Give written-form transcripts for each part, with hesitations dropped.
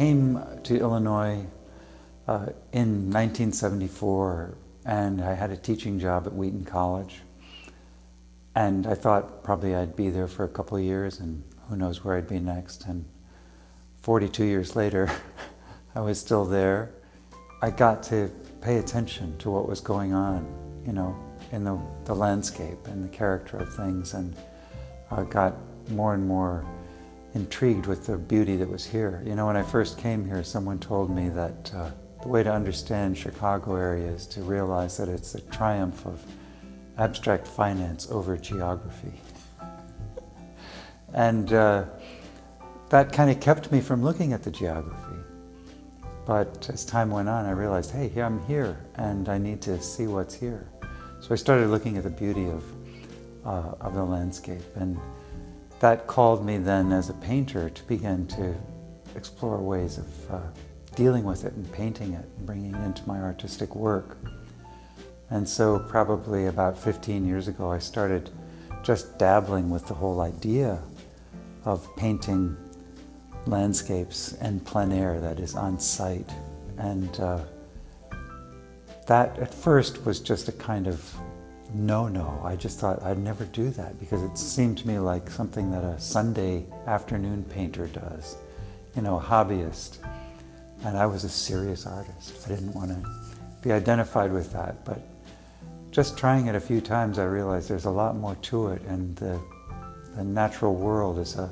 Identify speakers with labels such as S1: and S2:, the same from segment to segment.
S1: came to Illinois in 1974, and I had a teaching job at Wheaton College. And I thought probably I'd be there for a couple of years, and who knows where I'd be next. And 42 years later, I was still there. I got to pay attention to what was going on, you know, in the landscape and the character of things, and got more and more intrigued with the beauty that was here. You know, when I first came here, someone told me that the way to understand Chicago area is to realize that it's a triumph of abstract finance over geography. And that kind of kept me from looking at the geography. But as time went on, I realized, hey, I'm here, and I need to see what's here. So I started looking at the beauty of the landscape, and that called me then as a painter to begin to explore ways of dealing with it and painting it and bringing it into my artistic work. And so probably about 15 years ago, I started just dabbling with the whole idea of painting landscapes and plein air, that is on site. And that at first was just a kind of no. I just thought I'd never do that because it seemed to me like something that a Sunday afternoon painter does, you know, a hobbyist. And I was a serious artist. I didn't want to be identified with that, but just trying it a few times, I realized there's a lot more to it, and the natural world is an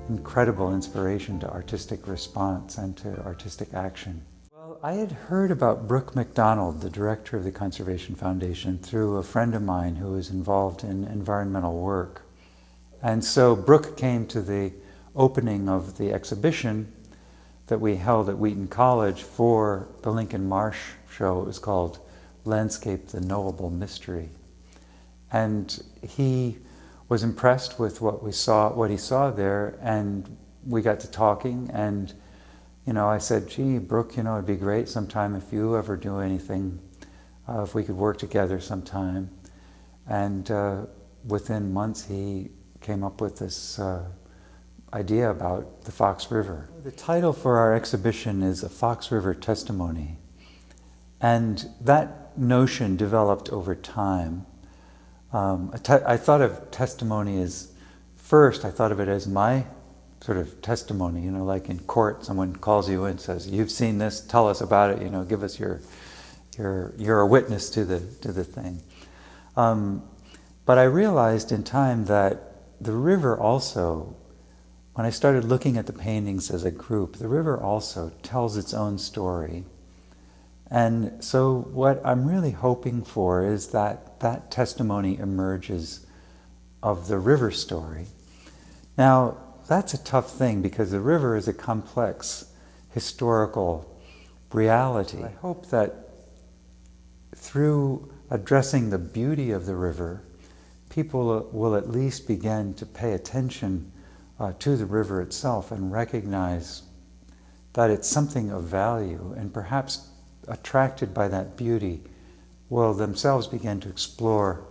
S1: incredible inspiration to artistic response and to artistic action. Well, I had heard about Brooke McDonald, the director of the Conservation Foundation, through a friend of mine who was involved in environmental work. And so Brooke came to the opening of the exhibition that we held at Wheaton College for the Lincoln Marsh show. It was called Landscape, the Knowable Mystery. And he was impressed with what he saw there, and we got to talking, and you know, I said, gee, Brooke, you know, it'd be great sometime if you ever do anything, if we could work together sometime. And within months he came up with this idea about the Fox River. The title for our exhibition is A Fox River Testimony, and that notion developed over time. I thought of testimony as, first I thought of it as my sort of testimony, you know, like in court, someone calls you in and says, you've seen this, tell us about it, you know, give us you're a witness to the thing. But I realized in time that the river also, when I started looking at the paintings as a group, the river also tells its own story. And so what I'm really hoping for is that that testimony emerges of the river story. Now, that's a tough thing because the river is a complex historical reality. I hope that through addressing the beauty of the river, people will at least begin to pay attention to the river itself and recognize that it's something of value, and perhaps attracted by that beauty will themselves begin to explore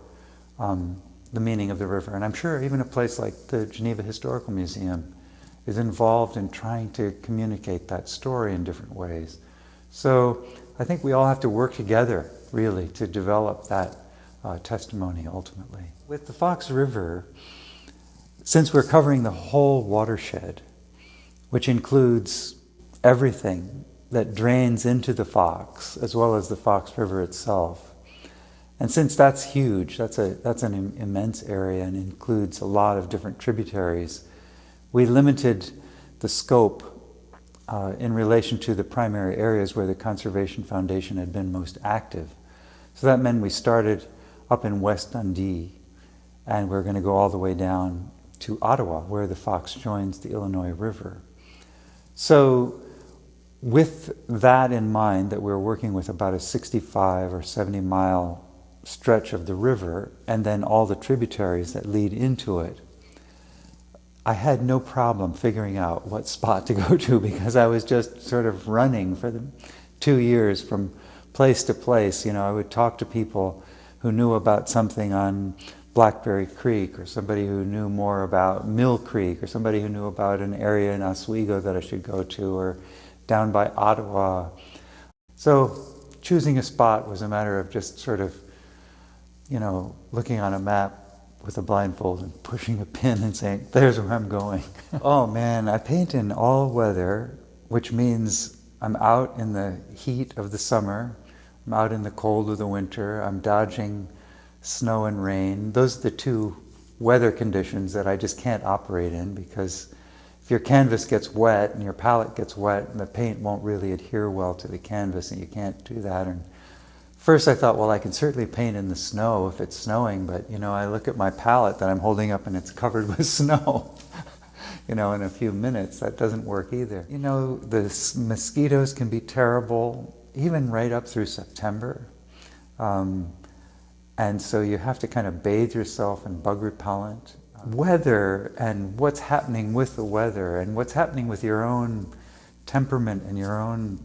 S1: the meaning of the river. And I'm sure even a place like the Geneva Historical Museum is involved in trying to communicate that story in different ways. So I think we all have to work together, really, to develop that testimony ultimately. With the Fox River, since we're covering the whole watershed, which includes everything that drains into the Fox, as well as the Fox River itself, and since that's huge, that's an immense area and includes a lot of different tributaries, we limited the scope in relation to the primary areas where the Conservation Foundation had been most active. So that meant we started up in West Dundee, and we're going to go all the way down to Ottawa, where the Fox joins the Illinois River. So with that in mind, that we're working with about a 65 or 70 mile stretch of the river, and then all the tributaries that lead into it, I had no problem figuring out what spot to go to, because I was just sort of running for the 2 years from place to place. You know, I would talk to people who knew about something on Blackberry Creek, or somebody who knew more about Mill Creek, or somebody who knew about an area in Oswego that I should go to, or down by Ottawa. So choosing a spot was a matter of just sort of, looking on a map with a blindfold and pushing a pin and saying, there's where I'm going. Oh man, I paint in all weather, which means I'm out in the heat of the summer, I'm out in the cold of the winter, I'm dodging snow and rain. Those are the two weather conditions that I just can't operate in, because if your canvas gets wet and your palette gets wet, and the paint won't really adhere well to the canvas, and you can't do that. And first I thought, well, I can certainly paint in the snow if it's snowing, but I look at my palette that I'm holding up and it's covered with snow. In a few minutes, that doesn't work either. The mosquitoes can be terrible, even right up through September. And so you have to kind of bathe yourself in bug repellent. Weather and what's happening with the weather and what's happening with your own temperament and your own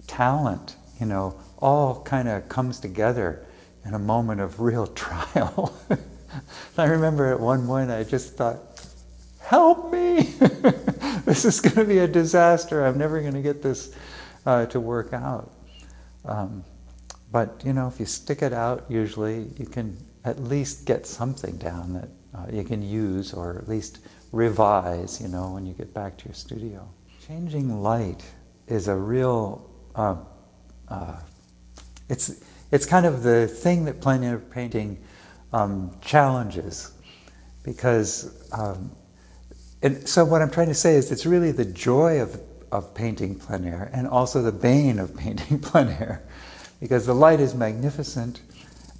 S1: talent, all kind of comes together in a moment of real trial. I remember at one point I just thought, help me! This is going to be a disaster. I'm never going to get this to work out. But if you stick it out, usually you can at least get something down that you can use, or at least revise, when you get back to your studio. Changing light is a real, it's kind of the thing that plein air painting challenges, because, and so what I'm trying to say is it's really the joy of painting plein air, and also the bane of painting plein air. Because the light is magnificent,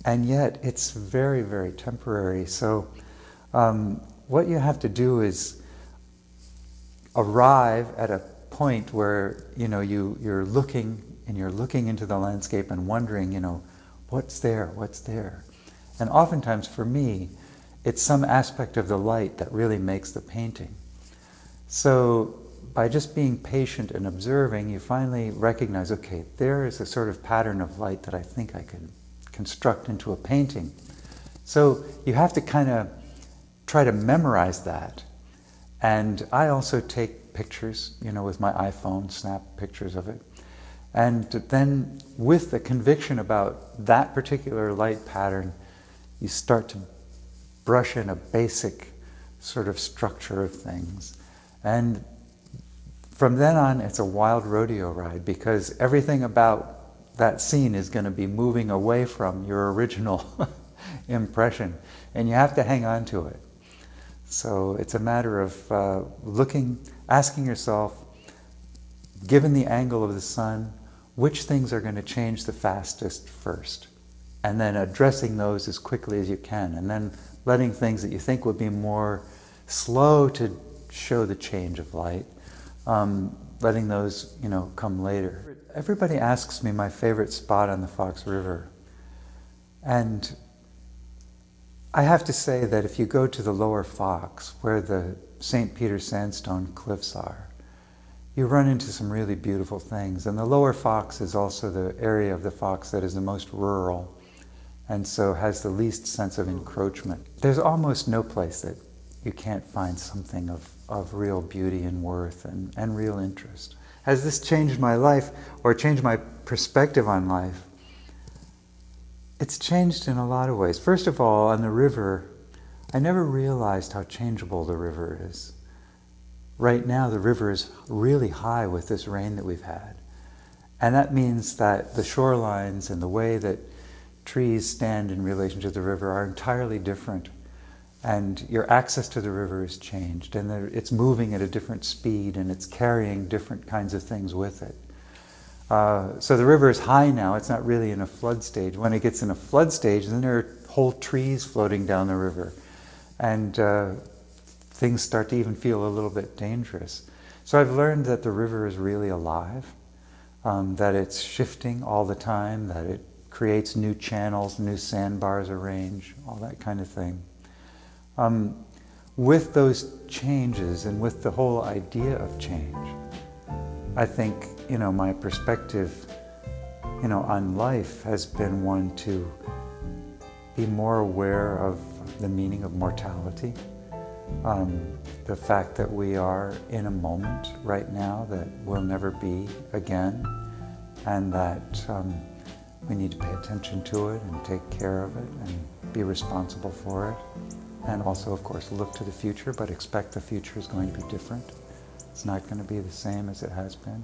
S1: and yet it's very, very temporary. So what you have to do is arrive at a point where you're looking into the landscape and wondering, what's there? And oftentimes for me, it's some aspect of the light that really makes the painting. So by just being patient and observing, you finally recognize, okay, there is a sort of pattern of light that I think I could construct into a painting. So you have to kind of try to memorize that. And I also take pictures, with my iPhone, snap pictures of it. And then with the conviction about that particular light pattern, you start to brush in a basic sort of structure of things. And from then on, it's a wild rodeo ride, because everything about that scene is going to be moving away from your original impression, and you have to hang on to it. So it's a matter of asking yourself, given the angle of the sun, which things are going to change the fastest first, and then addressing those as quickly as you can, and then letting things that you think would be more slow to show the change of light, letting those, come later. Everybody asks me my favorite spot on the Fox River. And I have to say that if you go to the lower Fox, where the St. Peter sandstone cliffs are, you run into some really beautiful things. And the lower Fox is also the area of the Fox that is the most rural, and so has the least sense of encroachment. There's almost no place that you can't find something of real beauty and worth and real interest. Has this changed my life, or changed my perspective on life? It's changed in a lot of ways. First of all, on the river, I never realized how changeable the river is. Right now, the river is really high with this rain that we've had. And that means that the shorelines and the way that trees stand in relation to the river are entirely different. And your access to the river has changed, and it's moving at a different speed, and it's carrying different kinds of things with it. So the river is high now. It's not really in a flood stage. When it gets in a flood stage, then there are whole trees floating down the river, and things start to even feel a little bit dangerous. So I've learned that the river is really alive, that it's shifting all the time, that it creates new channels, new sandbars arrange, all that kind of thing. With those changes and with the whole idea of change, I think, my perspective, on life has been one to be more aware of the meaning of mortality, the fact that we are in a moment right now that will never be again, and that we need to pay attention to it and take care of it and be responsible for it. And also, of course, look to the future, but expect the future is going to be different. It's not going to be the same as it has been.